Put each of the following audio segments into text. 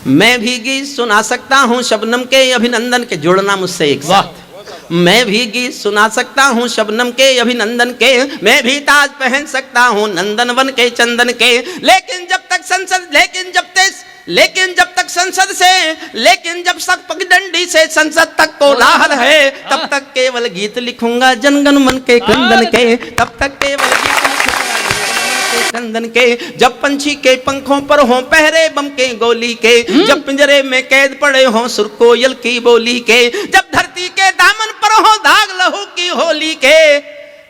मैं भी गीत सुना सकता हूँ शबनम के अभिनंदन के, जोड़ना मुझसे एक साथ। मैं भी गीत सुना सकता हूँ शबनम के अभिनंदन के, मैं भी ताज पहन सकता हूँ नंदनवन के चंदन के, लेकिन जब तक संसद पगडंडी से संसद तक कोलाहल है, तब तक केवल गीत लिखूंगा जनगण मन के क्रंदन के, तब तक केवल गीत लिखूंगा कंदन के। जब पंछी के पंखों पर हों पहरे बम के गोली के, जब पिंजरे में कैद पड़े हों सुर कोयल की बोली के, जब धरती के दामन पर हो दाग लहू की होली के,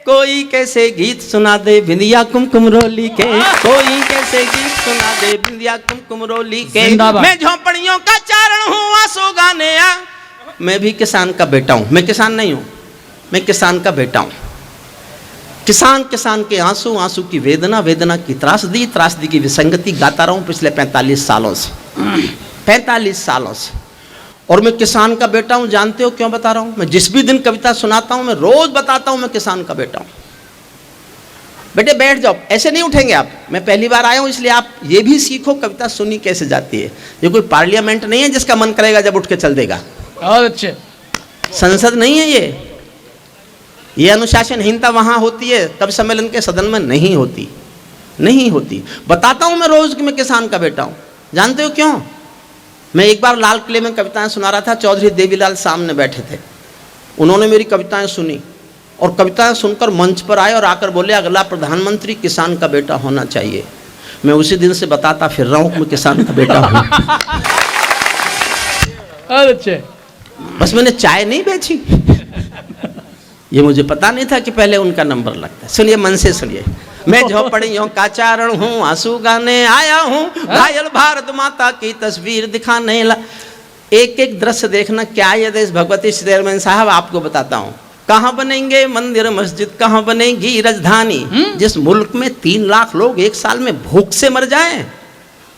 कोई कैसे गीत सुना दे बिंदिया कुमकुम रोली के, कोई कैसे गीत सुना दे बिंदिया कुमकुम रोली के। मैं झोंपड़ियों का चारण हूँ आंसू गाने आ, मैं भी किसान का बेटा हूँ। मैं किसान नहीं हूँ, मैं किसान का बेटा हूँ। किसान किसान के आंसू, आंसू की वेदना, वेदना की त्रासदी, त्रासदी की विसंगति गाता रहा हूँ पिछले 45 सालों से, 45 सालों से। और मैं किसान का बेटा हूँ, जानते हो क्यों बता रहा हूँ? मैं जिस भी दिन कविता सुनाता हूँ मैं रोज बताता हूँ मैं किसान का बेटा हूँ। बेटे बैठ जाओ, ऐसे नहीं उठेंगे आप। मैं पहली बार आया हूँ इसलिए आप ये भी सीखो कविता सुनी कैसे जाती है। ये कोई पार्लियामेंट नहीं है जिसका मन करेगा जब उठ के चल देगा। अच्छे संसद नहीं है ये अनुशासनहीनता वहाँ होती है, कवि सम्मेलन के सदन में नहीं होती, नहीं होती। बताता हूँ मैं रोज कि मैं किसान का बेटा हूँ। जानते हो क्यों? मैं एक बार लाल किले में कविताएं सुना रहा था, चौधरी देवीलाल सामने बैठे थे। उन्होंने मेरी कविताएं सुनी और कविताएं सुनकर मंच पर आए और आकर बोले अगला प्रधानमंत्री किसान का बेटा होना चाहिए। मैं उसी दिन से बताता फिर रहा हूँ कि मैं किसान का बेटा हूँ। अच्छे बस मैंने चाय नहीं बेची, ये मुझे पता नहीं था कि पहले उनका नंबर लगता है। सुनिए मन से सुनिए। मैं झोपड़ियों का चारण हूँ आंसू गाने आया हूँ, घायल भारत माता की तस्वीर दिखाने ला। एक एक दृश्य देखना क्या ये देश। भगवती चेयरमैन साहब आपको बताता हूँ, कहाँ बनेंगे मंदिर मस्जिद, कहाँ बनेगी राजधानी। जिस मुल्क में 3 लाख लोग एक साल में भूख से मर जाएं,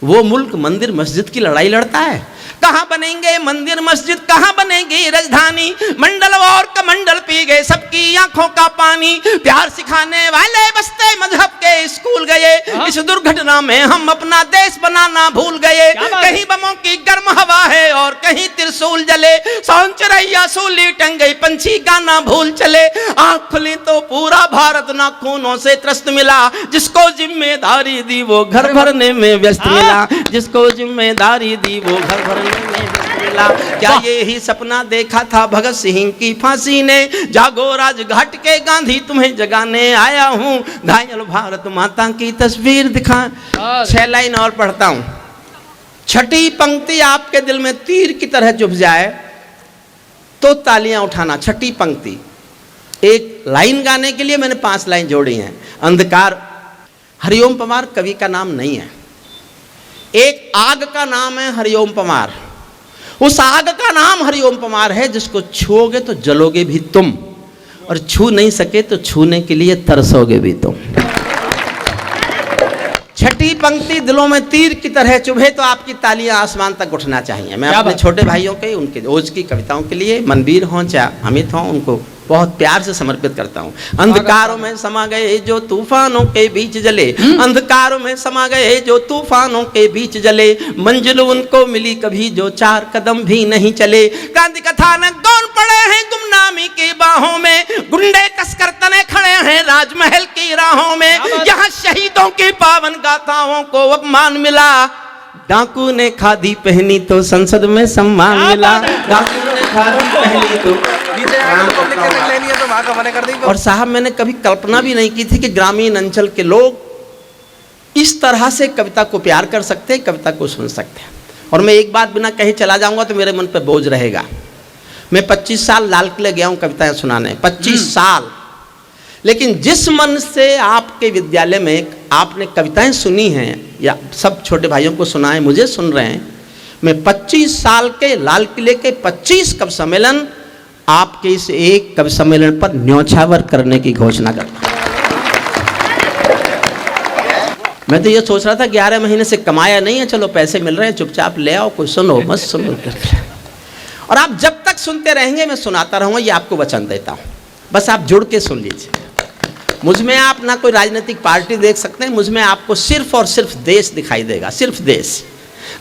वो मुल्क मंदिर मस्जिद की लड़ाई लड़ता है। कहाँ बनेंगे मंदिर मस्जिद, कहाँ बनेगी राजधानी। मंडल और कमंडल पी गए सबकी आंखों का पानी। प्यार सिखाने वाले बस्ते मजहब के स्कूल गए। इस दुर्घटना में हम अपना देश बनाना भूल गए। कहीं बमों की गर्म हवा है और कहीं त्रिशूल जले। सौंचरैया सूली टंग गई, पंछी गाना भूल चले। आँख खुली तो पूरा भारत नाखूनों से त्रस्त मिला। जिसको जिम्मेदारी दी वो घर भरने में व्यस्त मिला। जिसको जिम्मेदारी दी वो घर भरने क्या यही सपना देखा था भगत सिंह की फांसी ने। जागो राजघाट के गांधी तुम्हें जगाने आया हूँ, घायल भारत माता की तस्वीर दिखा। 6 लाइन और पढ़ता हूँ। छठी पंक्ति आपके दिल में तीर की तरह चुभ जाए तो तालियां उठाना। छठी पंक्ति, एक लाइन गाने के लिए मैंने 5 लाइन जोड़ी हैं। अंधकार, हरिओम पमार कवि का नाम नहीं है, एक आग का नाम है हरिओम पमार। उस आग का नाम हरिओम पमार है जिसको छूओगे तो जलोगे भी तुम, और छू नहीं सके तो छूने के लिए तरसोगे भी तुम। छठी पंक्ति दिलों में तीर की तरह चुभे तो आपकी तालियां आसमान तक उठना चाहिए। मैं अपने छोटे भाइयों के, उनके ओज की कविताओं के लिए, मनवीर हों चाहे अमित हों, उनको बहुत प्यार से समर्पित करता हूँ। अंधकारों में समा गए जो तूफानों के बीच जले। अंधकारों में समा गए जो तूफानों के बीच जले। मंजिल उनको मिली कभी जो 4 कदम भी नहीं चले। क्रांति कथानक कौन पड़े हैं गुमनामी की बाहों में। गुंडे कसकर तने खड़े हैं राजमहल की राहों में। यहाँ शहीदों की पावन गाथाओं को अपमान मिला। डाकू ने खादी पहनी तो संसद में सम्मान मिला। डाकू ने खादी पहनी तो। और साहब मैंने कभी कल्पना भी नहीं की थी कि ग्रामीण अंचल के लोग इस तरह से कविता को प्यार कर सकते हैं, कविता को सुन सकते हैं। और मैं एक बात बिना कहे चला जाऊंगा तो मेरे मन पर बोझ रहेगा। मैं 25 साल लाल किले गया हूं कविताएं सुनाने, 25 साल। लेकिन जिस मन से आपके विद्यालय में आपने कविताएं सुनी हैं या सब छोटे भाइयों को सुना है, मुझे सुन रहे हैं, मैं 25 साल के लाल किले के 25 कवि सम्मेलन आपके इस एक कवि सम्मेलन पर न्योछावर करने की घोषणा करता हूं। मैं तो ये सोच रहा था 11 महीने से कमाया नहीं है, चलो पैसे मिल रहे हैं, चुपचाप ले आओ, कोई सुनो मत सुनो करके। और आप जब तक सुनते रहेंगे मैं सुनाता रहूंगा, ये आपको वचन देता हूं। बस आप जुड़ के सुन लीजिए। मुझमें आप ना कोई राजनीतिक पार्टी देख सकते हैं, मुझमें आपको सिर्फ और सिर्फ देश दिखाई देगा, सिर्फ देश।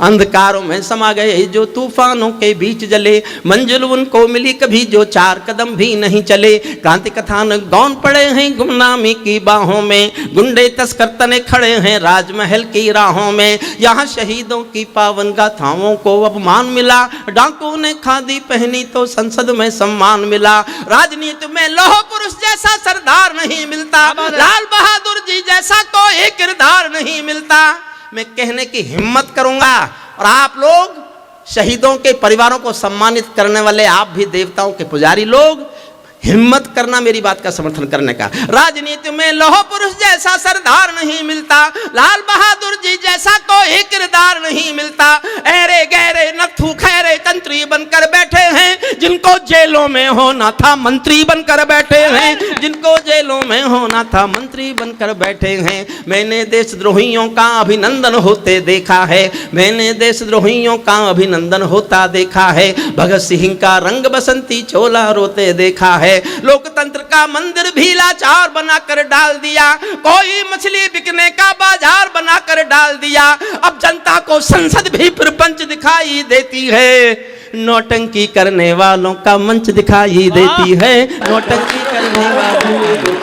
अंधकारों में समा गए जो तूफानों के बीच जले, मंजिल उनको मिली कभी जो 4 कदम भी नहीं चले। क्रांति कथानक गौन पड़े हैं गुमनामी की बाहों में, गुंडे तस्कर तने खड़े हैं राजमहल की राहों में। यहाँ शहीदों की पावन गाथाओं को अपमान मिला, डाकुओं ने खादी पहनी तो संसद में सम्मान मिला। राजनीति में लौह पुरुष जैसा सरदार नहीं मिलता, लाल बहादुर जी जैसा कोई किरदार नहीं मिलता। मैं कहने की हिम्मत करूंगा और आप लोग शहीदों के परिवारों को सम्मानित करने वाले, आप भी देवताओं के पुजारी लोग, हिम्मत करना मेरी बात का समर्थन करने का। राजनीति में लौह पुरुष जैसा सरदार नहीं मिलता, लाल बहादुर जी जैसा कोई किरदार नहीं मिलता। ऐरे गहरे नथु खैरे तंत्री बनकर बैठे हैं, जिनको जेलों में होना था मंत्री बनकर बैठे हैं, जिनको जेलों में होना था मंत्री बनकर बैठे हैं। मैंने देशद्रोहियों का अभिनंदन होते देखा है, मैंने देशद्रोहियों का अभिनंदन होता देखा है। भगत सिंह का रंग बसंती चोला रोते देखा है। लोकतंत्र का मंदिर भी लाचार बनाकर डाल दिया, कोई मछली बिकने का बाजार बनाकर डाल दिया। अब जनता को संसद भी प्रपंच दिखाई देती है, नौटंकी करने वालों का मंच दिखाई देती है, नौटंकी करने वालों।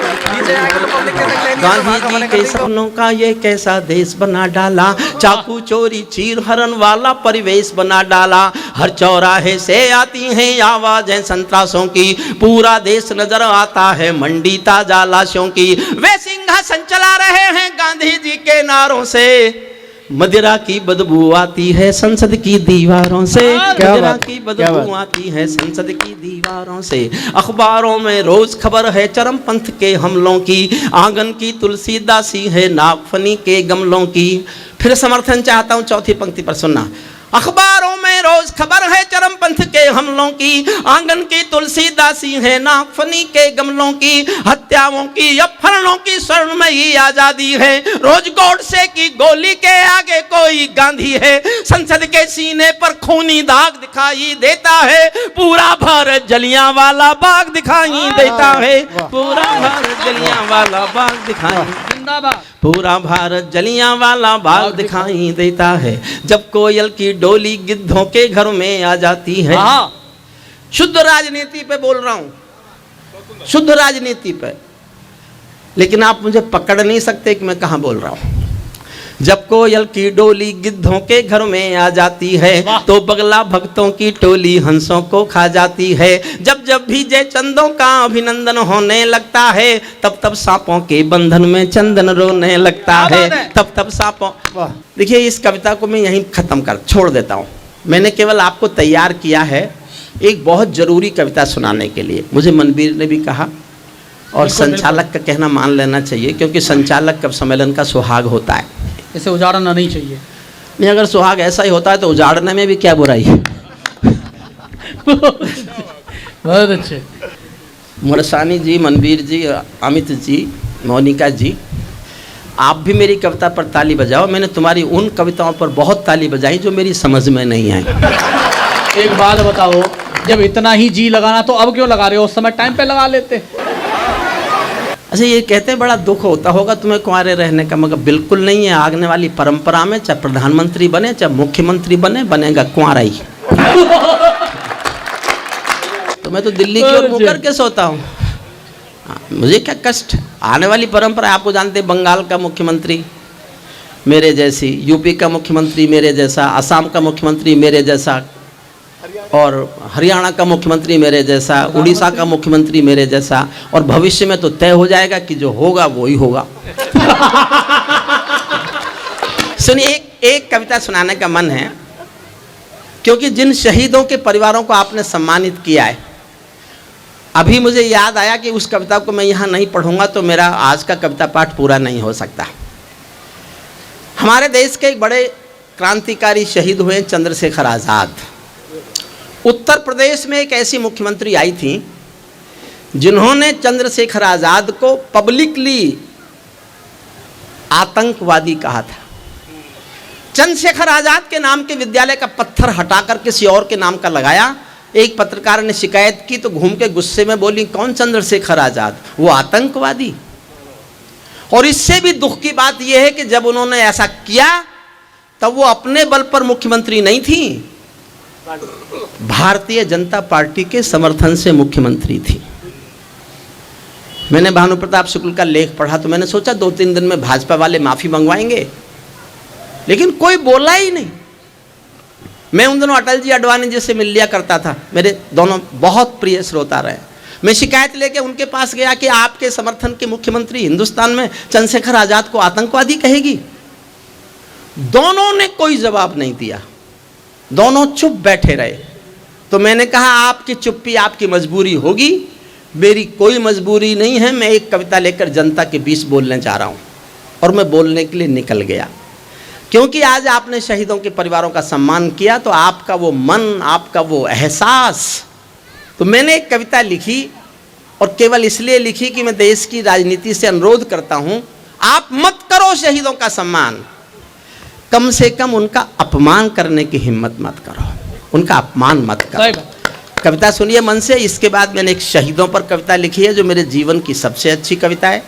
गांधी जी के सपनों का ये कैसा देश बना डाला, चाकू चोरी चीर हरण वाला परिवेश बना डाला। हर चौराहे से आती हैं आवाजें संतरासों की, पूरा देश नजर आता है मंडी ताजा लाशों की। वे सिंहासन चला रहे हैं गांधी जी के नारों से, मदिरा की बदबू आती है संसद की दीवारों से, मदिरा की बदबू आती है संसद की दीवारों से। अखबारों में रोज खबर है चरमपंथ के हमलों की, आंगन की तुलसी दासी है नागफनी के गमलों की। फिर समर्थन चाहता हूं चौथी पंक्ति पर सुनना। अखबारों में रोज खबर है चरमपंथ के हमलों की, आंगन की तुलसी दासी है नागफनी के गमलों की। हत्याओं की अपहरणों की स्वर्णमयी आजादी है, रोज गोडसे की गोली के आगे कोई गांधी है। संसद के सीने पर खूनी दाग दिखाई देता है, पूरा भारत जलियांवाला बाग दिखाई देता है, पूरा भारत जलियांवाला बाग दिखाई, पूरा भारत जलियांवाला बाग दिखाई देता है। जब कोयल की डोली गिद्धों के घर में आ जाती है। शुद्ध राजनीति पे बोल रहा हूं, शुद्ध राजनीति पे, लेकिन आप मुझे पकड़ नहीं सकते कि मैं कहां बोल रहा हूं। जब कोयल की डोली गिद्धों के घर में आ जाती है, तो बगला भक्तों की टोली हंसों को खा जाती है। जब जब भी जय चंदों का अभिनंदन होने लगता है, तब तब सांपों के बंधन में चंदन रोने लगता है, तब तब सांपों। देखिए, इस कविता को मैं यहीं खत्म कर छोड़ देता हूँ। मैंने केवल आपको तैयार किया है एक बहुत जरूरी कविता सुनाने के लिए। मुझे मनवीर ने भी कहा और संचालक का कहना मान लेना चाहिए, क्योंकि संचालक कब सम्मेलन का सुहाग होता है, इसे उजाड़ना नहीं चाहिए। नहीं, अगर सुहाग ऐसा ही होता है तो उजाड़ने में भी क्या बुराई है। बहुत अच्छे। मुरसानी जी, मनवीर जी, अमित जी, मोनिका जी, आप भी मेरी कविता पर ताली बजाओ। मैंने तुम्हारी उन कविताओं पर बहुत ताली बजाई जो मेरी समझ में नहीं आई। एक बात बताओ, जब इतना ही जी लगाना तो अब क्यों लगा रहे हो, उस समय टाइम पे लगा लेते। अच्छा, ये कहते हैं बड़ा दुख होता होगा तुम्हें कुंवारे रहने का, मगर बिल्कुल नहीं है। आगने वाली परंपरा में चाहे प्रधानमंत्री बने चाहे मुख्यमंत्री बने, बनेगा कुंवारा ही। तो मैं तो दिल्ली की ओर मुँह करके सोता हूँ, मुझे क्या कष्ट। आने वाली परंपरा आपको जानते हैं, बंगाल का मुख्यमंत्री मेरे जैसी, यूपी का मुख्यमंत्री मेरे जैसा, असम का मुख्यमंत्री मेरे जैसा, और हरियाणा का मुख्यमंत्री मेरे जैसा, उड़ीसा का मुख्यमंत्री मेरे जैसा, और भविष्य में तो तय हो जाएगा कि जो होगा वो ही होगा। सुनिए, एक कविता सुनाने का मन है, क्योंकि जिन शहीदों के परिवारों को आपने सम्मानित किया है, अभी मुझे याद आया कि उस कविता को मैं यहाँ नहीं पढ़ूंगा तो मेरा आज का कविता पाठ पूरा नहीं हो सकता। हमारे देश के एक बड़े क्रांतिकारी शहीद हुए चंद्रशेखर आज़ाद। उत्तर प्रदेश में एक ऐसी मुख्यमंत्री आई थी जिन्होंने चंद्रशेखर आज़ाद को पब्लिकली आतंकवादी कहा था। चंद्रशेखर आज़ाद के नाम के विद्यालय का पत्थर हटाकर किसी और के नाम का लगाया। एक पत्रकार ने शिकायत की तो घूम के गुस्से में बोली, कौन चंद्रशेखर आज़ाद, वो आतंकवादी। और इससे भी दुख की बात यह है कि जब उन्होंने ऐसा किया तब वो अपने बल पर मुख्यमंत्री नहीं थी, भारतीय जनता पार्टी के समर्थन से मुख्यमंत्री थी। मैंने भानु प्रताप शुक्ल का लेख पढ़ा तो मैंने सोचा 2-3 दिन में भाजपा वाले माफी मंगवाएंगे, लेकिन कोई बोला ही नहीं। मैं उन दिनों अटल जी अडवाणी जी से मिल लिया करता था, मेरे दोनों बहुत प्रिय श्रोता रहे। मैं शिकायत लेके उनके पास गया कि आपके समर्थन के मुख्यमंत्री हिंदुस्तान में चंद्रशेखर आजाद को आतंकवादी कहेगी। दोनों ने कोई जवाब नहीं दिया, दोनों चुप बैठे रहे। तो मैंने कहा आपकी चुप्पी आपकी मजबूरी होगी, मेरी कोई मजबूरी नहीं है। मैं एक कविता लेकर जनता के बीच बोलने जा रहा हूँ। और मैं बोलने के लिए निकल गया, क्योंकि आज आपने शहीदों के परिवारों का सम्मान किया तो आपका वो मन, आपका वो एहसास। तो मैंने एक कविता लिखी और केवल इसलिए लिखी कि मैं देश की राजनीति से अनुरोध करता हूँ, आप मत करो शहीदों का सम्मान, कम से कम उनका अपमान करने की हिम्मत मत करो, उनका अपमान मत करो। कविता सुनिए मन से। इसके बाद मैंने एक शहीदों पर कविता लिखी है जो मेरे जीवन की सबसे अच्छी कविता है।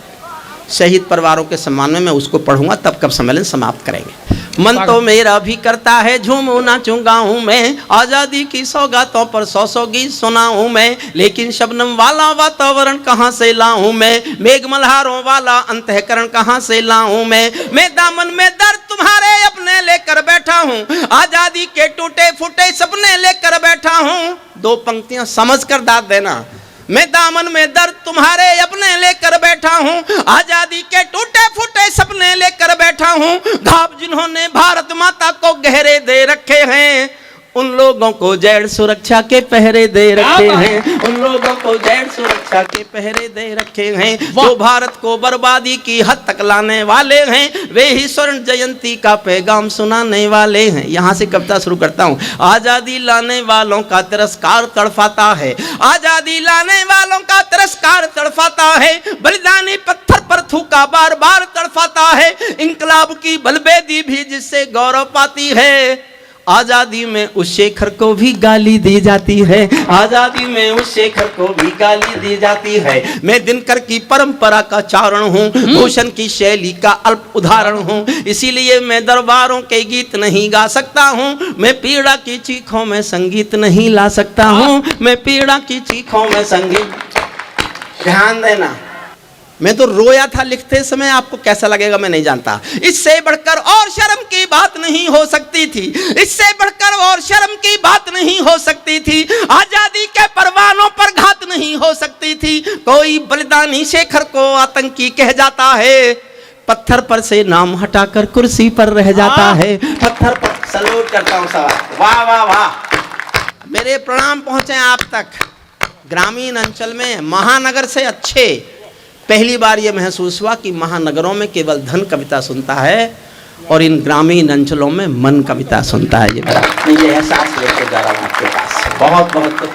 शहीद परिवारों के सम्मान में मैं उसको पढ़ूंगा, तब कब सम्मेलन समाप्त करेंगे। मन तो मेरा भी करता है झूमू नाचूं गाऊं मैं, आज़ादी की सौगातों पर 100 गीत सुनाऊं मैं, लेकिन शबनम वाला वातावरण कहाँ से लाऊं मैं, मेघ मल्हारों वाला अंतःकरण कहाँ से लाऊं मैं दामन में दर्द तुम्हारे अपने लेकर बैठा हूँ, आज़ादी के टूटे फूटे सपने लेकर बैठा हूँ। 2 पंक्तियां समझ कर दाद देना। मैं दामन में दर्द तुम्हारे अपने लेकर बैठा हूँ, आजादी के टूटे फूटे सपने लेकर बैठा हूँ। घाव जिन्होंने भारत माता को गहरे दे रखे हैं, उन लोगों को जैड़ सुरक्षा के पहरे दे रखे हैं, उन लोगों को जैड़ सुरक्षा के पहरे दे रखे हैं। जो भारत को बर्बादी की हद तक लाने वाले हैं, वे ही स्वर्ण जयंती का पैगाम सुनाने वाले हैं। यहाँ से कविता शुरू करता हूँ। आजादी लाने वालों का तिरस्कार तड़फाता है, आजादी लाने वालों का तिरस्कार तड़फाता है, बलिदानी पत्थर पर थूका बार बार तड़फाता है, इंकलाब की बलबेदी भी जिससे गौरव पाती है। आजादी में उस शेखर को भी गाली दी जाती है, आजादी में उस शेखर को भी गाली दी जाती है। मैं दिनकर की परंपरा का चारण हूँ, भूषण की शैली का अल्प उदाहरण हूँ, इसीलिए मैं दरबारों के गीत नहीं गा सकता हूँ। मैं पीड़ा की चीखों में संगीत नहीं ला सकता हूँ, मैं पीड़ा की चीखों में संगीत। ध्यान देना, मैं तो रोया था लिखते समय, आपको कैसा लगेगा मैं नहीं जानता। इससे बढ़कर और शर्म की बात नहीं हो सकती थी, इससे बढ़कर और शर्म की बात नहीं हो सकती थी, आजादी के परवानों पर घात नहीं हो सकती थी। कोई बलिदानी शेखर को आतंकी कह जाता है, पत्थर पर से नाम हटाकर कुर्सी पर रह जाता है। पत्थर पर सलूट करता हूँ सवाल। वाह वाह वाह, मेरे प्रणाम पहुंचे आप तक। ग्रामीण अंचल में महानगर से अच्छे पहली बार ये महसूस हुआ कि महानगरों में केवल धन कविता सुनता है और इन ग्रामीण अंचलों में मन कविता सुनता है। ये एहसास लेके जा रहा हूँ आपके पास। बहुत बहुत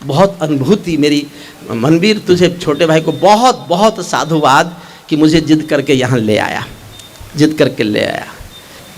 बहुत अनुभूति मेरी। मनवीर, तुझे छोटे भाई को बहुत बहुत साधुवाद कि मुझे जिद करके यहाँ ले आया, जिद करके ले आया।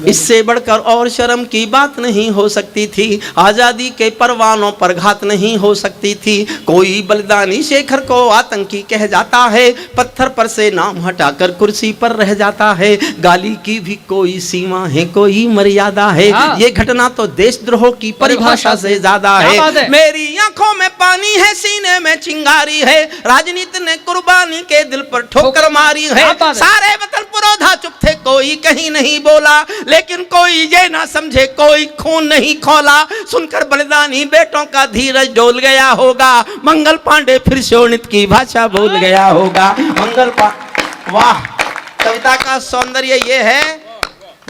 इससे बढ़कर और शर्म की बात नहीं हो सकती थी, आजादी के परवानों पर घात नहीं हो सकती थी। कोई बलिदानी शेखर को आतंकी कह जाता है, पत्थर पर से नाम हटाकर कुर्सी पर रह जाता है। गाली की भी कोई सीमा है, कोई मर्यादा है, ये घटना तो देशद्रोह की परिभाषा से ज्यादा है। मेरी आंखों में पानी है, सीने में चिंगारी है, राजनीति ने कुर्बानी के दिल पर ठोकर मारी है। सारे वतन पुरोधा चुप थे, कोई कहीं नहीं बोला, लेकिन कोई ये ना समझे कोई खून नहीं खोला। सुनकर बलिदानी बेटों का धीरज डोल गया होगा, मंगल पांडे फिर शोणित की भाषा भूल गया होगा। वाह, कविता का सौंदर्य ये है,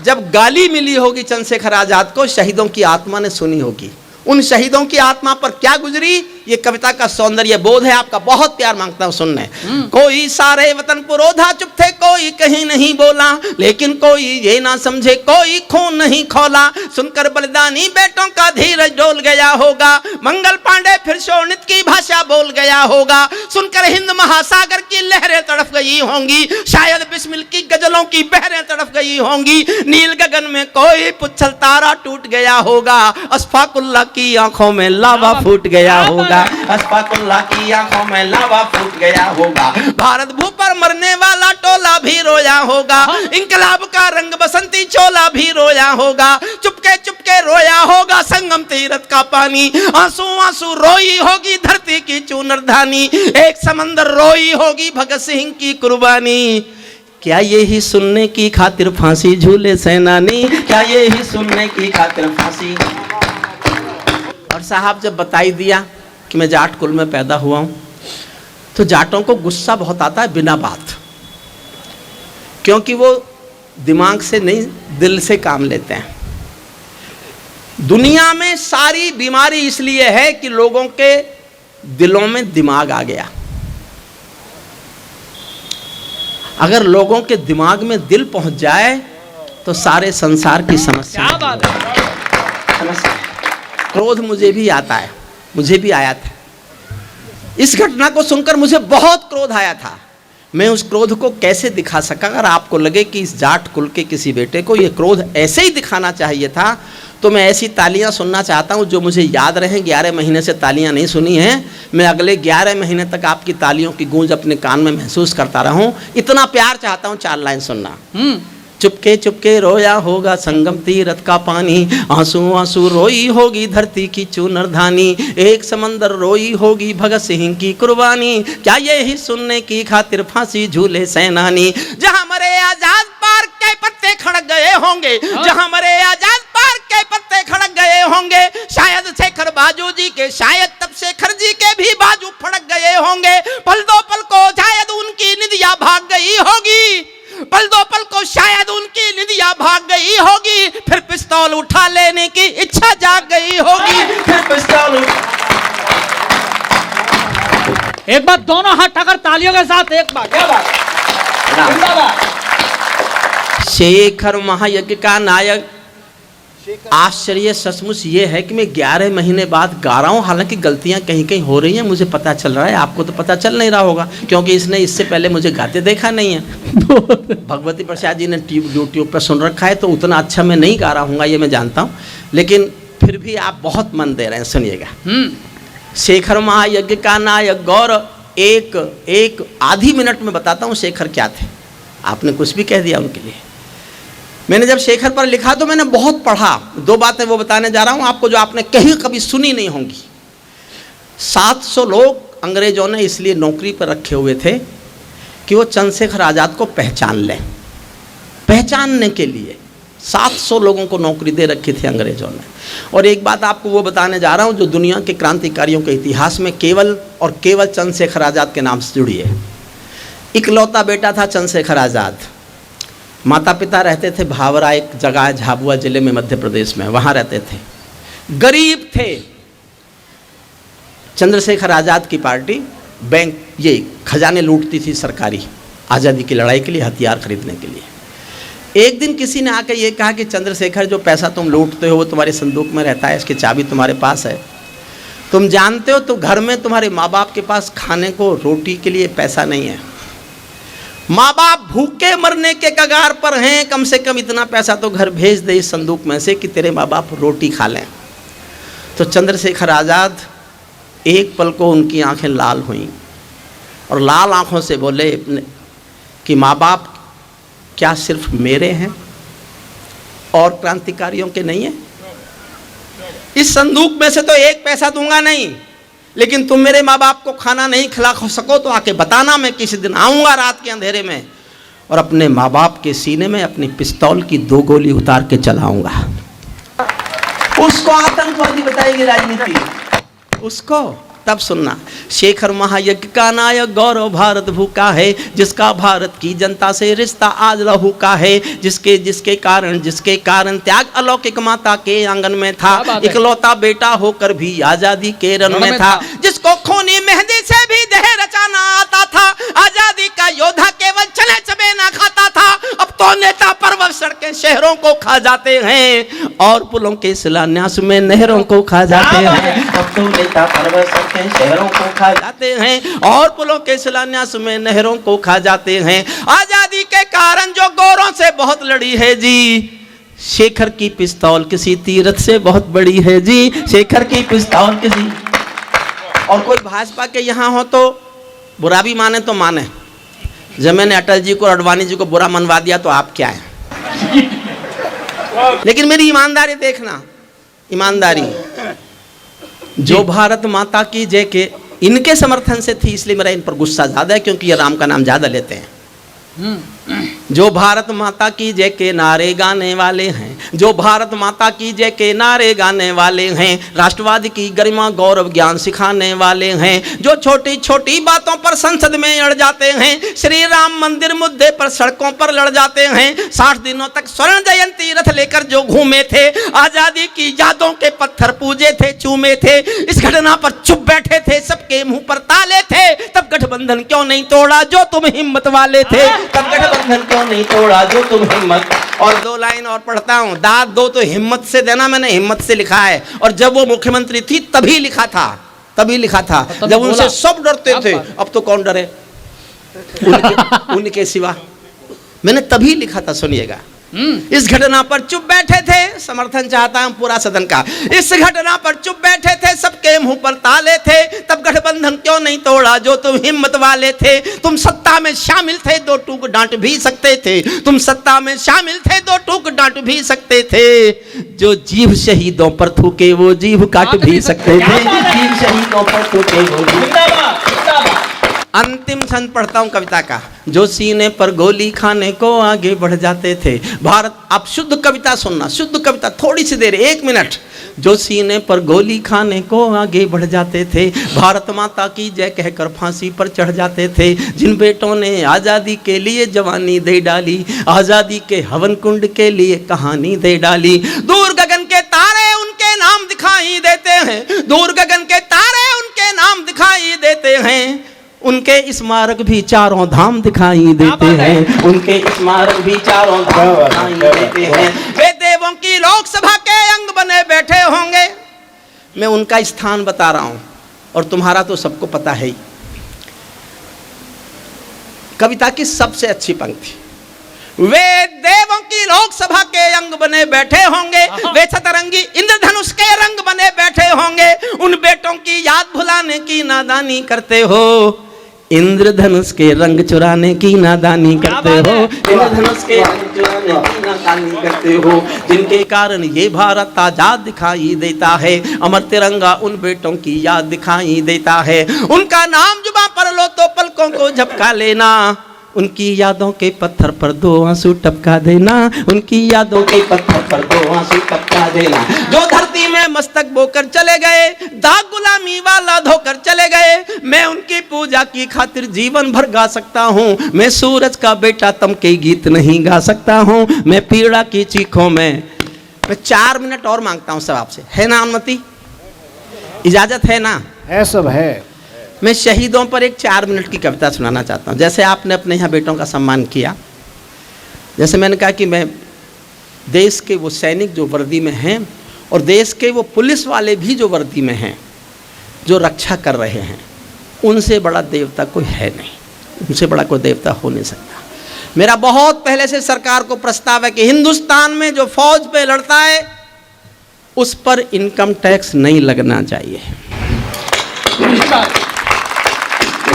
जब गाली मिली होगी चंद्रशेखर आजाद को, शहीदों की आत्मा ने सुनी होगी, उन शहीदों की आत्मा पर क्या गुजरी, ये कविता का सौंदर्य बोध है। आपका बहुत प्यार मांगता हूं सुनने। कोई सारे वतन पुरोधा चुप थे, कोई कहीं नहीं बोला, लेकिन कोई ये ना समझे कोई खून नहीं खोला। सुनकर बलिदानी बेटों का धीरज डोल गया होगा, मंगल पांडे फिर शोणित की भाषा बोल गया होगा। सुनकर हिंद महासागर की लहरें तड़फ गई होंगी, शायद बिस्मिल की गजलों की बहरें तड़फ गई होंगी। नील गगन में कोई पुच्छल तारा टूट गया होगा, अशफाकुल्लाह की आंखों में लावा फूट गया होगा। होगा, अशफाकुल्लाह की आंखों में लावा फूट गया होगा, भारत भू पर मरने वाला टोला भी रोया होगा, इंकलाब का रंग बसंती चोला भी रोया होगा, चुपके चुपके रोया होगा संगम तीरथ का पानी, आंसू आंसू रोई होगी धरती की चूनरधानी, एक समंदर रोई होगी भगत सिंह की कुर्बानी। क्या यही सुनने की खातिर फांसी झूले सेनानी, क्या यही सुनने की खातिर फांसी। और साहब जब बताई दिया कि मैं जाट कुल में पैदा हुआ हूं, तो जाटों को गुस्सा बहुत आता है बिना बात, क्योंकि वो दिमाग से नहीं दिल से काम लेते हैं। दुनिया में सारी बीमारी इसलिए है कि लोगों के दिलों में दिमाग आ गया। अगर लोगों के दिमाग में दिल पहुंच जाए तो सारे संसार की समस्या। क्या बात है। समस्या। क्रोध मुझे भी आता है, मुझे भी आया था। इस घटना को सुनकर मुझे बहुत क्रोध आया था। मैं उस क्रोध को कैसे दिखा सका? अगर आपको लगे कि इस जाट कुल के किसी बेटे को ये क्रोध ऐसे ही दिखाना चाहिए था, तो मैं ऐसी तालियां सुनना चाहता हूं जो मुझे याद रहें। 11 महीने से तालियां नहीं सुनी हैं, मैं अगले 11 महीने तक आपकी तालियों की गूंज अपने कान में महसूस करता रहूं। इतना प्यार चाहता हूं। 4 लाइन सुनना। चुपके चुपके रोया होगा संगम तीरथ का पानी, आंसू आंसू रोई होगी धरती की चूनरधानी, एक समंदर रोई होगी भगत सिंह की कुर्बानी, क्या यही सुनने की खातिर फांसी झूले सेनानी। जहां मरे आजाद पार्क के पत्ते खड़क गए होंगे, जहां मरे आजाद पार्क के पत्ते खड़क गए होंगे, शायद शेखर बाजू जी के, शायद तब शेखर जी के भी बाजू फड़क गए होंगे। पल दो पल को शायद उनकी निदिया भाग गई होगी, पल दो पल को शायद उनकी निदिया भाग गई होगी, फिर पिस्तौल उठा लेने की इच्छा जाग गई होगी, फिर पिस्तौल एक बार दोनों हाथ उठाकर तालियों के साथ एक बार। क्या बात। शेखर महायज्ञ का नायक। आश्चर्य सचमुच ये है कि मैं 11 महीने बाद गा रहा हूँ, हालांकि गलतियाँ कहीं कहीं हो रही हैं, मुझे पता चल रहा है। आपको तो पता चल नहीं रहा होगा, क्योंकि इसने इससे पहले मुझे गाते देखा नहीं है। भगवती प्रसाद जी ने यूट्यूब पर सुन रखा है, तो उतना अच्छा मैं नहीं गा रहा हूँ, ये मैं जानता हूँ, लेकिन फिर भी आप बहुत मन दे रहे हैं, सुनिएगा। शेखर महायज्ञ का नायक गौरव। एक आधी मिनट में बताता हूँ शेखर क्या थे। आपने कुछ भी कह दिया उनके लिए। मैंने जब शेखर पर लिखा तो मैंने बहुत पढ़ा। 2 बातें वो बताने जा रहा हूँ आपको जो आपने कहीं कभी सुनी नहीं होंगी। 700 लोग अंग्रेजों ने इसलिए नौकरी पर रखे हुए थे कि वो चंद्रशेखर आज़ाद को पहचान लें। पहचानने के लिए 700 लोगों को नौकरी दे रखी थी अंग्रेजों ने। और एक बात आपको वो बताने जा रहा हूँ जो दुनिया के क्रांतिकारियों के इतिहास में केवल और केवल चंद्रशेखर आज़ाद के नाम से जुड़ी है। इकलौता बेटा था चंद्रशेखर आज़ाद। माता पिता रहते थे भावरा, एक जगह है झाबुआ जिले में मध्य प्रदेश में, वहाँ रहते थे। गरीब थे। चंद्रशेखर आज़ाद की पार्टी बैंक ये खजाने लूटती थी सरकारी, आज़ादी की लड़ाई के लिए हथियार खरीदने के लिए। एक दिन किसी ने आकर ये कहा कि चंद्रशेखर, जो पैसा तुम लूटते हो वो तुम्हारे संदूक में रहता है, इसकी चाबी तुम्हारे पास है। तुम जानते हो तो घर में तुम्हारे माँ बाप के पास खाने को, रोटी के लिए पैसा नहीं है। माँ बाप भूखे मरने के कगार पर हैं, कम से कम इतना पैसा तो घर भेज दे इस संदूक में से कि तेरे माँ बाप रोटी खा लें। तो चंद्रशेखर आज़ाद एक पल को उनकी आंखें लाल हुईं और लाल आंखों से बोले कि माँ बाप क्या सिर्फ मेरे हैं और क्रांतिकारियों के नहीं है? इस संदूक में से तो एक पैसा दूंगा नहीं, लेकिन तुम मेरे माँ बाप को खाना नहीं खिला सको तो आके बताना, मैं किसी दिन आऊँगा रात के अंधेरे में और अपने माँ बाप के सीने में अपनी पिस्तौल की 2 गोली उतार के चलाऊँगा। उसको आतंकवादी बताएगी राजनीति, उसको। तब सुनना, शेखर महायज्ञ का नायक गौरव भारत भूखा है, जिसका भारत की जनता से रिश्ता आज लहू का है, जिसके कारण त्याग अलौकिक माता के आंगन में था, इकलौता बेटा होकर भी आजादी के रण में था, जिसको खूनी मेहंदी से भी देह रचाना आता था, आजादी का योद्धा केवल चले चबे ना खाता था। अब तो नेता पर्वत सड़कें शहरों को खा जाते हैं और पुलों के शिलान्यास में नहरों को खा जाते हैं। अब तो नेता पर्वत शहरों को खा जाते हैं और पुलों के शिलान्यास में नहरों को खा जाते हैं। आजादी के कारण जो गोरों से बहुत लड़ी है जी, शेखर की पिस्तौल किसी तीरथ से बहुत बड़ी है जी, शेखर की पिस्तौल किसी। और कोई भाजपा के यहाँ हो तो बुरा भी माने तो माने। जब मैंने अटल जी को, अडवाणी जी को बुरा मनवा दिया तो आप क्या हैं? लेकिन मेरी ईमानदारी देखना, ईमानदारी। जो भारत माता की जय के इनके समर्थन से थी, इसलिए मेरा इन पर गुस्सा ज्यादा है, क्योंकि ये राम का नाम ज्यादा लेते हैं। जो भारत माता की जय के नारे गाने वाले हैं, जो भारत माता की जय के नारे गाने वाले हैं, राष्ट्रवाद की गरिमा गौरव ज्ञान सिखाने वाले हैं, जो छोटी छोटी बातों पर संसद में अड़ जाते हैं, श्री राम मंदिर मुद्दे पर सड़कों पर लड़ जाते हैं, 60 दिनों तक स्वर्ण जयंती रथ लेकर जो घूमे थे, आजादी की यादों के पत्थर पूजे थे, चूमे थे, इस घटना पर चुप बैठे थे, सबके मुंह पर ताले थे, तब गठबंधन क्यों नहीं तोड़ा जो तुम हिम्मत वाले थे, तब गठबंधन क्यों नहीं तोड़ा जो तुम हिम्मत। और 2 लाइन और पढ़ता हूं, दाद दो तो हिम्मत से देना, मैंने हिम्मत से लिखा है, और जब वो मुख्यमंत्री थी तभी लिखा था, तभी लिखा था, जब उनसे सब डरते थे, अब तो कौन डरे उनके सिवा। मैंने तभी लिखा था, सुनिएगा। इस घटना पर चुप बैठे थे, समर्थन चाहता हूं पूरा सदन का, इस घटना पर चुप बैठे थे, सबके मुंह पर ताले थे, तब गठबंधन क्यों नहीं तोड़ा जो तुम हिम्मत वाले थे, तुम सत्ता में शामिल थे, 2 टूक डांट भी सकते थे, तुम सत्ता में शामिल थे, 2 टूक डांट भी सकते थे, जो जीभ शहीदों पर थूके वो जीभ काट भी सकते थे, जीभ शहीदों पर थूके वो जीभ। अंतिम छंद पढ़ता हूं कविता का, जो सीने पर गोली खाने को आगे बढ़ जाते थे भारत। आप शुद्ध कविता सुनना, शुद्ध कविता, थोड़ी सी देर, 1 मिनट। जो सीने पर गोली खाने को आगे बढ़ जाते थे, भारत माता की जय कहकर फांसी पर चढ़ जाते थे, जिन बेटों ने आज़ादी के लिए जवानी दे डाली, आज़ादी के हवन कुंड के लिए कहानी दे डाली, दूर गगन के तारे उनके नाम दिखाई देते हैं, दूर गगन के तारे उनके नाम दिखाई देते हैं, उनके स्मारक भी चारों धाम दिखाई देते हैं, उनके स्मारक भी चारों धाम दिखाई देते हैं, वे देवों की लोकसभा के अंग बने बैठे होंगे। मैं उनका स्थान बता रहा हूं, और तुम्हारा तो सबको पता है ही। कविता की सबसे अच्छी पंक्ति, वे देवों की लोकसभा के अंग बने बैठे होंगे, वे सतरंगी इंद्रधनुष के रंग बने बैठे होंगे, उन बेटों की याद भुलाने की नादानी करते हो, इंद्रधनुष के रंग चुराने की नादानी करते हो, इंद्रधनुष के रंग चुराने की नादानी करते हो, जिनके कारण ये भारत आजाद दिखाई देता है, अमर तिरंगा उन बेटों की याद दिखाई देता है, उनका नाम जुबां पर लो तो पलकों को झपका लेना, उनकी यादों के पत्थर पर 2 आंसू टपका देना, उनकी यादों के पत्थर पर 2 आंसू टपका देना, जो धरती में मस्तक बोकर चले गए, दाग गुलामी वाला धोकर चले गए, मैं उनकी पूजा की खातिर जीवन भर गा सकता हूँ, मैं सूरज का बेटा तम के गीत नहीं गा सकता हूँ, मैं पीड़ा की चीखों में। मैं 4 मिनट और मांगता हूँ सब आपसे, है ना अनुमति, इजाजत है ना? है, सब है। मैं शहीदों पर एक 4 मिनट की कविता सुनाना चाहता हूँ। जैसे आपने अपने यहाँ बेटों का सम्मान किया, जैसे मैंने कहा कि मैं देश के वो सैनिक जो वर्दी में हैं, और देश के वो पुलिस वाले भी जो वर्दी में हैं, जो रक्षा कर रहे हैं, उनसे बड़ा देवता कोई है नहीं, उनसे बड़ा कोई देवता हो नहीं सकता। मेरा बहुत पहले से सरकार को प्रस्ताव है कि हिंदुस्तान में जो फौज पे लड़ता है उस पर इनकम टैक्स नहीं लगना चाहिए।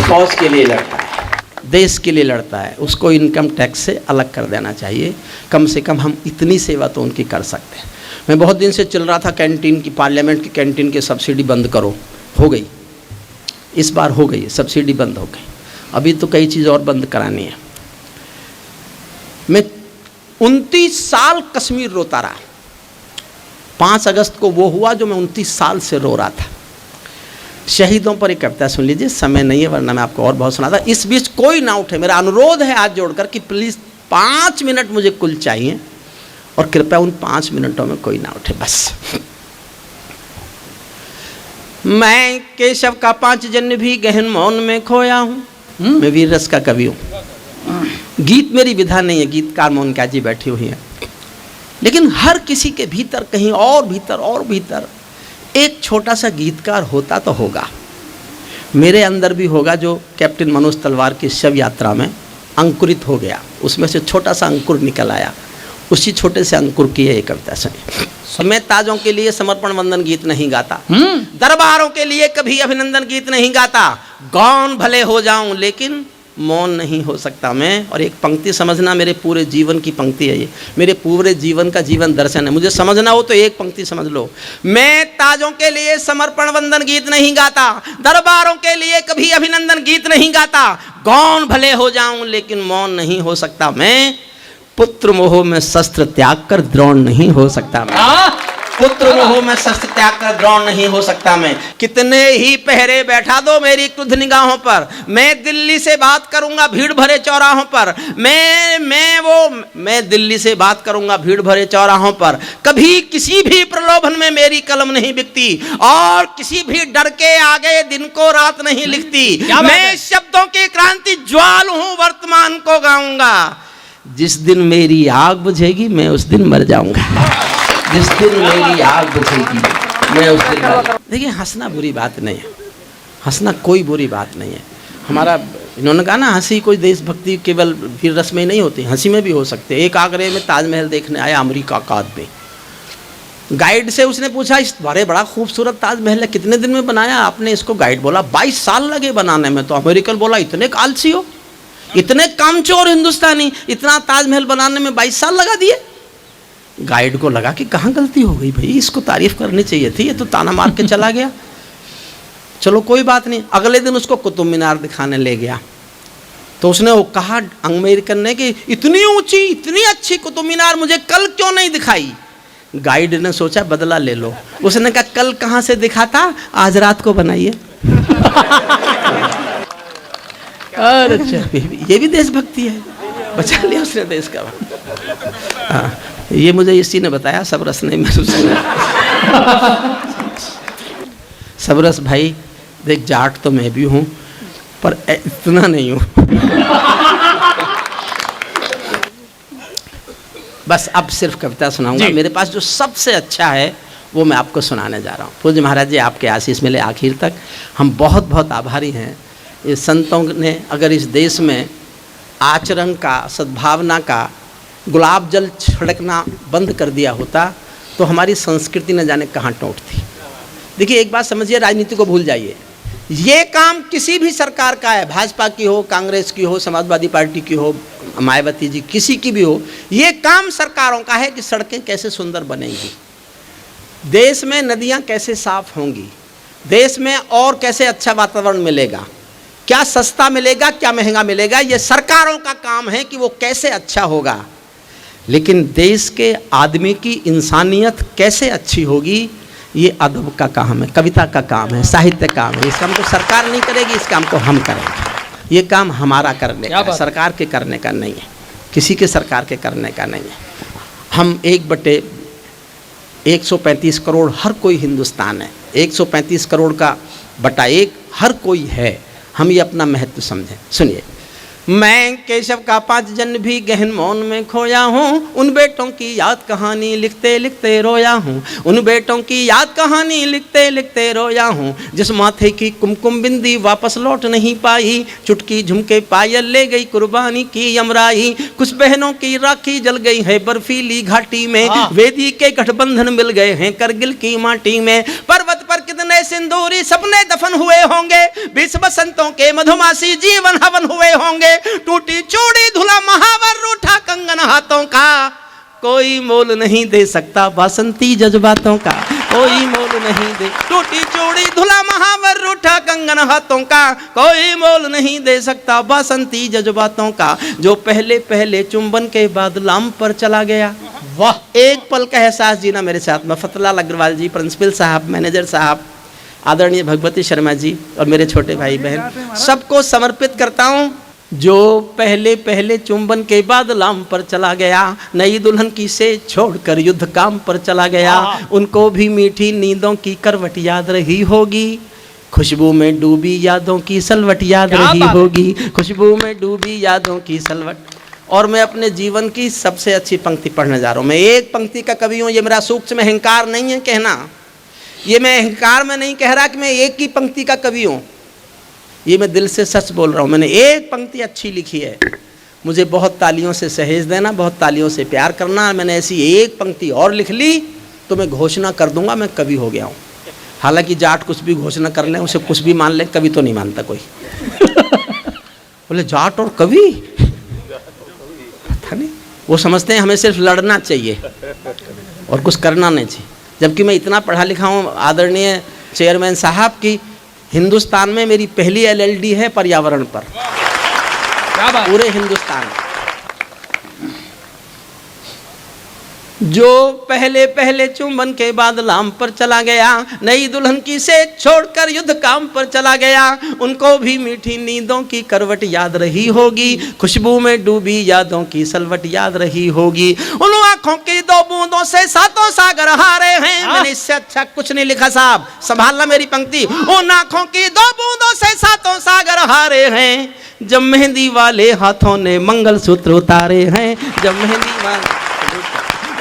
फौज के लिए लड़ता है, देश के लिए लड़ता है, उसको इनकम टैक्स से अलग कर देना चाहिए। कम से कम हम इतनी सेवा तो उनकी कर सकते हैं। मैं बहुत दिन से चल रहा था कैंटीन की, पार्लियामेंट की कैंटीन की सब्सिडी बंद करो, हो गई, इस बार हो गई, सब्सिडी बंद हो गई। अभी तो कई चीज़ और बंद करानी है। मैं 29 साल कश्मीर रोता रहा। 5 अगस्त को वो हुआ जो मैं 29 साल से रो रहा था। शहीदों पर एक कविता सुन लीजिए, समय नहीं है वरना मैं आपको और बहुत सुनाता। इस बीच कोई ना उठे, मेरा अनुरोध है हाथ जोड़कर कि प्लीज़ 5 मिनट मुझे कुल चाहिए, और कृपया उन 5 मिनटों में कोई ना उठे बस। मैं केशव का 5 जन्म भी गहन मौन में खोया हूँ। मैं वीर रस का कवि हूँ। गीत मेरी विधा नहीं है, गीतकार मोनिका जी बैठी हुई हैं, लेकिन हर किसी के भीतर कहीं और भीतर एक छोटा सा गीतकार होता तो होगा। मेरे अंदर भी होगा, जो कैप्टन मनोज तलवार की शव यात्रा में अंकुरित हो गया। उसमें से छोटा सा अंकुर निकल आया, उसी छोटे से अंकुर की है ये कविता सुनिए। मैं ताजों के लिए समर्पण वंदन गीत नहीं गाता, दरबारों के लिए कभी अभिनंदन गीत नहीं गाता, गौन भले हो जाऊं लेकिन मौन नहीं हो सकता मैं। और एक पंक्ति समझना, मेरे पूरे जीवन की पंक्ति है ये, मेरे पूरे जीवन का जीवन दर्शन है। मुझे समझना हो तो एक पंक्ति समझ लो, मैं ताजों के लिए समर्पण वंदन गीत नहीं गाता, दरबारों के लिए कभी अभिनंदन गीत नहीं गाता, गौन भले हो जाऊं लेकिन मौन नहीं हो सकता मैं, पुत्र मोह में शस्त्र त्याग कर द्रोण नहीं हो सकता मैं, पुत्र मोह में शस्त्र त्याग कर द्रोण नहीं हो सकता मैं। कितने ही पहरे बैठा दो मेरी क्रुद्ध निगाहों पर, मैं दिल्ली से बात करूंगा भीड़ भरे चौराहों पर, मैं दिल्ली से बात करूंगा भीड़ भरे चौराहों पर, कभी किसी भी प्रलोभन में मेरी कलम नहीं बिकती और किसी भी डर के आगे दिन को रात नहीं लिखती। मैं शब्दों की क्रांति ज्वाल हूं, वर्तमान को गाऊंगा, जिस दिन मेरी आग बुझेगी मैं उस दिन मर जाऊंगा, जिस दिन मेरी आग बुझेगी मैं उस दिन मर। देखिए हंसना बुरी बात नहीं है, हंसना कोई बुरी बात नहीं है। हमारा इन्होंने कहा ना हंसी कोई देशभक्ति केवल वीर रस में नहीं होती, हंसी में भी हो सकते। एक आगरे में ताजमहल देखने आया अमेरिका का आदमी, गाइड से उसने पूछा इस बड़ा खूबसूरत ताजमहल है कितने दिन में बनाया आपने इसको? गाइड बोला 22 साल लगे बनाने में। तो अमेरिकन बोला इतने आलसी हो, इतने कामचोर हिंदुस्तानी, इतना ताजमहल बनाने में 22 साल लगा दिए। गाइड को लगा कि कहाँ गलती हो गई भाई, इसको तारीफ करनी चाहिए थी, ये तो ताना मार के चला गया। चलो कोई बात नहीं, अगले दिन उसको कुतुब मीनार दिखाने ले गया। तो उसने वो कहा अमेरिकन ने कि इतनी ऊंची इतनी अच्छी कुतुब मीनार मुझे कल क्यों नहीं दिखाई? गाइड ने सोचा बदला ले लो, उसने कहा कल कहाँ से दिखा था, आज रात को बनाइए। अच्छा ये भी देशभक्ति है, बचा लिया उसने देश का। हाँ ये मुझे इसी ने बताया, सबरस नहीं महसूस सबरस भाई देख जाट तो मैं भी हूँ पर इतना नहीं हूँ। बस अब सिर्फ कविता सुनाऊंगा, मेरे पास जो सबसे अच्छा है वो मैं आपको सुनाने जा रहा हूँ। पूज्य महाराज जी आपके आशीष मिले आखिर तक, हम बहुत बहुत आभारी हैं। इस संतों ने अगर इस देश में आचरण का, सद्भावना का, गुलाब जल छिड़कना बंद कर दिया होता तो हमारी संस्कृति न जाने कहाँ टूटती। देखिए एक बात समझिए, राजनीति को भूल जाइए, ये काम किसी भी सरकार का है, भाजपा की हो, कांग्रेस की हो, समाजवादी पार्टी की हो, मायावती जी किसी की भी हो, ये काम सरकारों का है कि सड़कें कैसे सुंदर बनेंगी, देश में नदियाँ कैसे साफ होंगी, देश में और कैसे अच्छा वातावरण मिलेगा, क्या सस्ता मिलेगा क्या महंगा मिलेगा, ये सरकारों का काम है कि वो कैसे अच्छा होगा। लेकिन देश के आदमी की इंसानियत कैसे अच्छी होगी, ये अदब का काम है, कविता का काम है, साहित्य काम है। इस काम को सरकार नहीं करेगी, इस काम को हम करेंगे। ये काम हमारा करने का, सरकार के करने का नहीं है, किसी के सरकार के करने का नहीं है। हम 1/135 करोड़ हर कोई हिंदुस्तान है, 135 करोड़ का बटा 1 हर कोई है, हम ये अपना महत्व समझें। सुनिए, मैं केशव का 5 जन भी गहन मौन में खोया हूँ, उन बेटों की याद कहानी लिखते लिखते रोया हूँ, उन बेटों की याद कहानी लिखते लिखते रोया हूँ, जिस माथे की कुमकुम बिंदी वापस लौट नहीं पाई, चुटकी झुमके पायल ले गई कुर्बानी की यमराई, कुछ बहनों की राखी जल गई है बर्फीली घाटी में, वेदी के गठबंधन मिल गए हैं करगिल की माटी में, पर्वत पर कितने सिंदूरी सपने दफन हुए होंगे, 20 बसंतों के मधुमासी जीवन हवन हुए होंगे, टूटी चूड़ी धुला महावर रूठा कंगन हाथों का, कोई मोल नहीं दे सकता बसंती जज्बातों का, कोई मोल नहीं दे, टूटी चूड़ी धुला महावर रूठा कंगन हाथों का, कोई मोल नहीं दे सकता बसंती जज्बातों का, जो पहले पहले चुंबन के बाद लाम पर चला गया। वाह, एक पल का एहसास जीना मेरे साथ में। फतलाल अग्रवाल जी, प्रिंसिपल साहब, मैनेजर साहब, आदरणीय भगवती शर्मा जी और मेरे छोटे भाई बहन, सबको समर्पित करता हूँ। जो पहले पहले चुंबन के बाद लाम पर चला गया, नई दुल्हन की से छोड़कर युद्ध काम पर चला गया, उनको भी मीठी नींदों की करवट याद रही होगी, खुशबू में डूबी यादों की सलवट याद रही होगी, खुशबू में डूबी यादों की सलवट। और मैं अपने जीवन की सबसे अच्छी पंक्ति पढ़ने जा रहा हूँ। मैं एक पंक्ति का कवि हूँ, ये मेरा सूक्ष्म अहंकार नहीं है कहना, ये मैं अहंकार में नहीं कह रहा कि मैं एक ही पंक्ति का कवि हूँ, ये मैं दिल से सच बोल रहा हूँ। मैंने एक पंक्ति अच्छी लिखी है, मुझे बहुत तालियों से सहेज देना, बहुत तालियों से प्यार करना। मैंने ऐसी एक पंक्ति और लिख ली तो मैं घोषणा कर दूंगा मैं कवि हो गया हूँ। हालांकि जाट कुछ भी घोषणा कर लें, उसे कुछ भी मान लें, कवि तो नहीं मानता कोई। बोले जाट और कवि, पता नहीं, वो समझते हैं हमें सिर्फ लड़ना चाहिए और कुछ करना नहीं चाहिए। जबकि मैं इतना पढ़ा लिखा हूँ आदरणीय चेयरमैन साहब की, हिंदुस्तान में मेरी पहली LLD है पर्यावरण पर, क्या बात। पूरे हिंदुस्तान में। जो पहले पहले चुंबन के बाद लाम पर चला गया, नई दुल्हन की से छोड़कर युद्ध काम पर चला गया, उनको भी मीठी नींदों की करवट याद रही होगी, खुशबू में डूबी यादों की सलवट याद रही होगी। उन आंखों की 2 बूंदों से 7 सागर हारे हैं। मैंने इससे अच्छा कुछ नहीं लिखा साहब, संभालना मेरी पंक्ति। उन आंखों की 2 बूंदों से 7 सागर हारे हैं, जब मेहंदी वाले हाथों ने मंगलसूत्र उतारे हैं, जब मेहंदी वाले।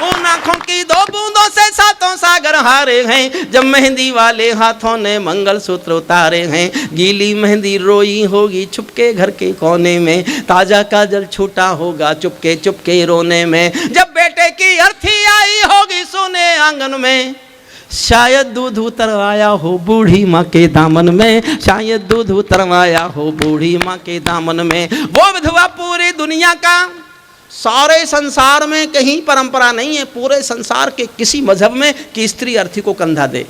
उन आंखों की 2 बूंदों से 7 सागर हारे हैं, जब मेहंदी वाले हाथों ने मंगलसूत्र उतारे हैं। गीली मेहंदी रोई होगी छुपके घर के कोने में, ताजा काजल छूटा होगा चुपके चुपके रोने में, जब बेटे की अर्थी आई होगी सोने आंगन में, शायद दूध उतरवाया हो बूढ़ी माँ के दामन में, शायद दूध उतरवाया हो बूढ़ी माँ के दामन में। वो विधवा पूरी दुनिया का, सारे संसार में कहीं परंपरा नहीं है, पूरे संसार के किसी मजहब में कि स्त्री अर्थी को कंधा दे।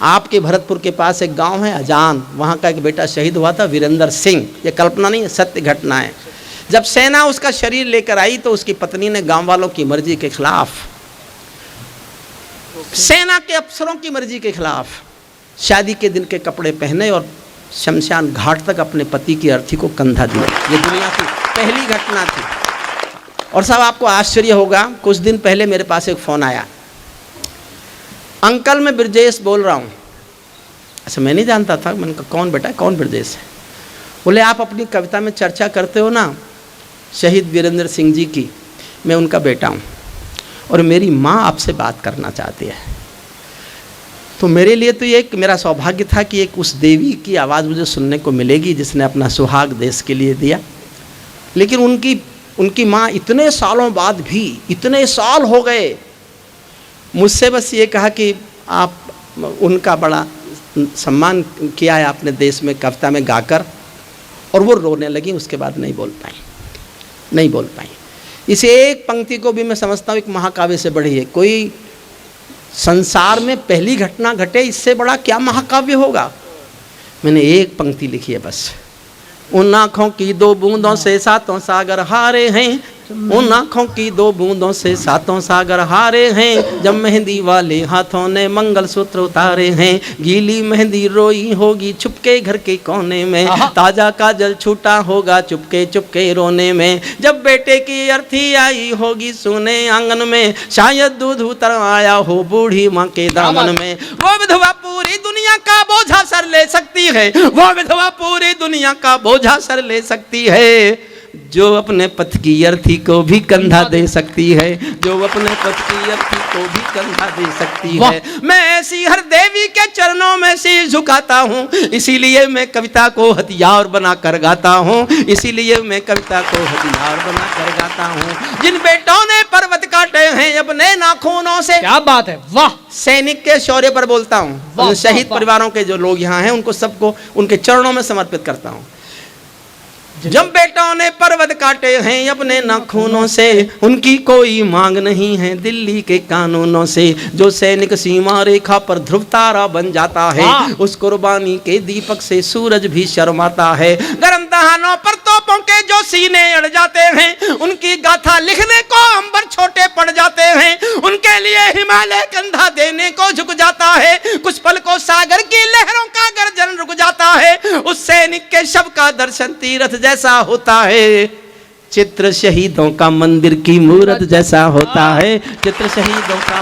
आपके भरतपुर के पास एक गांव है अजान, वहाँ का एक बेटा शहीद हुआ था वीरेंद्र सिंह। ये कल्पना नहीं है, सत्य घटना है। जब सेना उसका शरीर लेकर आई तो उसकी पत्नी ने गांव वालों की मर्जी के खिलाफ, सेना के अफसरों की मर्जी के खिलाफ शादी के दिन के कपड़े पहने और शमशान घाट तक अपने पति की अर्थी को कंधा दिया। ये दुनिया की पहली घटना थी। और साहब आपको आश्चर्य होगा, कुछ दिन पहले मेरे पास एक फ़ोन आया, अंकल मैं ब्रजेश बोल रहा हूँ। अच्छा मैं नहीं जानता था, मैंने कहा कौन बेटा, कौन ब्रजेश है? बोले आप अपनी कविता में चर्चा करते हो ना शहीद वीरेंद्र सिंह जी की, मैं उनका बेटा हूँ और मेरी माँ आपसे बात करना चाहती है। तो मेरे लिए तो ये एक मेरा सौभाग्य था कि एक उस देवी की आवाज़ मुझे सुनने को मिलेगी जिसने अपना सुहाग देश के लिए दिया। लेकिन उनकी माँ इतने सालों बाद भी, इतने साल हो गए, मुझसे बस ये कहा कि आप उनका बड़ा सम्मान किया है आपने देश में कविता में गाकर, और वो रोने लगी। उसके बाद नहीं बोल पाई। इस एक पंक्ति को भी मैं समझता हूँ एक महाकाव्य से बढ़ी है। कोई संसार में पहली घटना घटे, इससे बड़ा क्या महाकाव्य होगा। मैंने एक पंक्ति लिखी है बस। उन आँखों की 2 बूंदों से 7 सागर हारे हैं, उन आँखों की 2 बूंदों से 7 सागर हारे हैं, जब मेहंदी वाले हाथों ने मंगलसूत्र उतारे हैं। गीली मेहंदी रोई होगी छुपके घर के कोने में, ताजा काजल छूटा होगा चुपके चुपके रोने में, जब बेटे की अर्थी आई होगी सोने आंगन में, शायद दूध उतर आया हो बूढ़ी माँ के दामन में। वो विधवा पूरी दुनिया का बोझा सर ले सकती है, वो विधवा पूरी दुनिया का बोझा सर ले सकती है, जो अपने पथ की अर्थी को भी कंधा दे सकती है, जो अपने पथ की अर्थी को भी कंधा दे सकती है। मैं ऐसी हर देवी के चरणों में सिर झुकाता हूँ, इसीलिए मैं कविता को हथियार बना कर गाता हूँ, इसीलिए मैं कविता को हथियार बना कर गाता हूँ। जिन बेटों ने पर्वत काटे हैं अपने नाखूनों से, क्या बात है, वाह। सैनिक के शौर्य पर बोलता हूँ, शहीद परिवारों के जो लोग यहाँ हैं उनको सबको उनके चरणों में समर्पित करता हूँ। जब बेटों ने पर्वत काटे हैं अपने नाखूनों से, उनकी कोई मांग नहीं है दिल्ली के कानूनों से, जो सैनिक सीमा रेखा पर ध्रुव तारा बन जाता है, उस कुर्बानी के दीपक से सूरज भी शर्माता है। गर्म दहानों पर तोपों के जो सीने अड़ जाते हैं, उनकी गाथा लिखने को अंबर छोटे पड़ जाते हैं, उनके लिए हिमालय कंधा देने को झुक जाता है, कुछ पल को सागर की लहरों का गर्जन रुक जाता है, उस सैनिक के शव का दर्शन तीर्थ जैसा होता है, चित्र शहीदों का मंदिर की मूरत जैसा होता है, चित्र शहीदों का।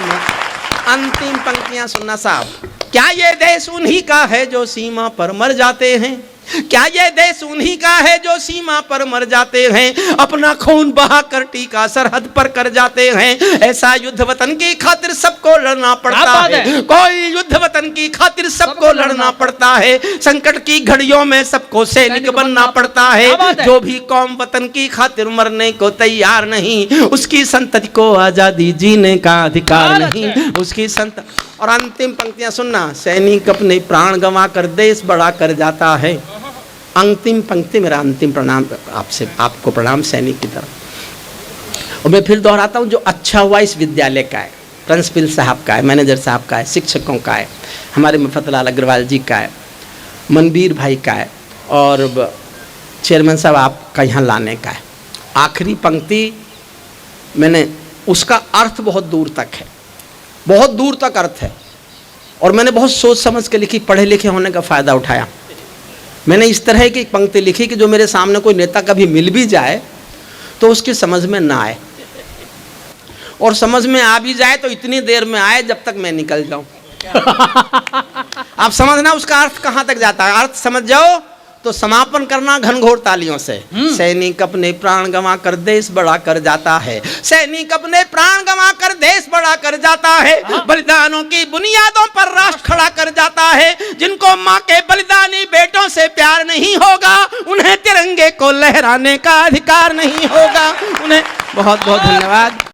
अंतिम पंक्तियां सुनना साहब। क्या ये देश उन्हीं का है जो सीमा पर मर जाते हैं, क्या ये देश उन्हीं का है जो सीमा पर मर जाते हैं, अपना खून बहाकर टीका सरहद पर कर जाते हैं। ऐसा युद्ध वतन की खातिर सबको लड़ना पड़ता है, कोई युद्ध वतन की खातिर सबको लड़ना पड़ता है। संकट की घड़ियों में सबको सैनिक बनना पड़ता है। जो भी कौम वतन की खातिर मरने को तैयार नहीं, उसकी संतति को आजादी जीने का अधिकार नहीं, उसकी संतति। और अंतिम पंक्तियां सुनना, सैनिक अपने प्राण गंवा कर देश बड़ा कर जाता है। अंतिम पंक्ति मेरा अंतिम प्रणाम आपसे, आपको प्रणाम सैनिक की तरफ। और मैं फिर दोहराता हूँ, जो अच्छा हुआ इस विद्यालय का है, प्रिंसिपल साहब का है, मैनेजर साहब का है, शिक्षकों का है, हमारे मुफत्तलाल अग्रवाल जी का है, मनबीर भाई का है, और चेयरमैन साहब आपका यहाँ लाने का है। आखिरी पंक्ति मैंने, उसका अर्थ बहुत दूर तक है, बहुत दूर तक अर्थ है, और मैंने बहुत सोच समझ के लिखी, पढ़े लिखे होने का फ़ायदा उठाया। मैंने इस तरह की पंक्ति लिखी कि जो मेरे सामने कोई नेता कभी मिल भी जाए तो उसकी समझ में ना आए, और समझ में आ भी जाए तो इतनी देर में आए जब तक मैं निकल जाऊं। आप समझना उसका अर्थ कहाँ तक जाता है। अर्थ समझ जाओ तो समापन करना घनघोर तालियों से। सैनिक अपने प्राण गंवा कर देश बड़ा कर जाता है, सैनिक अपने प्राण गंवा कर देश बड़ा कर जाता है, बलिदानों की बुनियादों पर राष्ट्र खड़ा कर जाता है। जिनको माँ के बलिदानी बेटों से प्यार नहीं होगा, उन्हें तिरंगे को लहराने का अधिकार नहीं होगा। उन्हें बहुत बहुत धन्यवाद।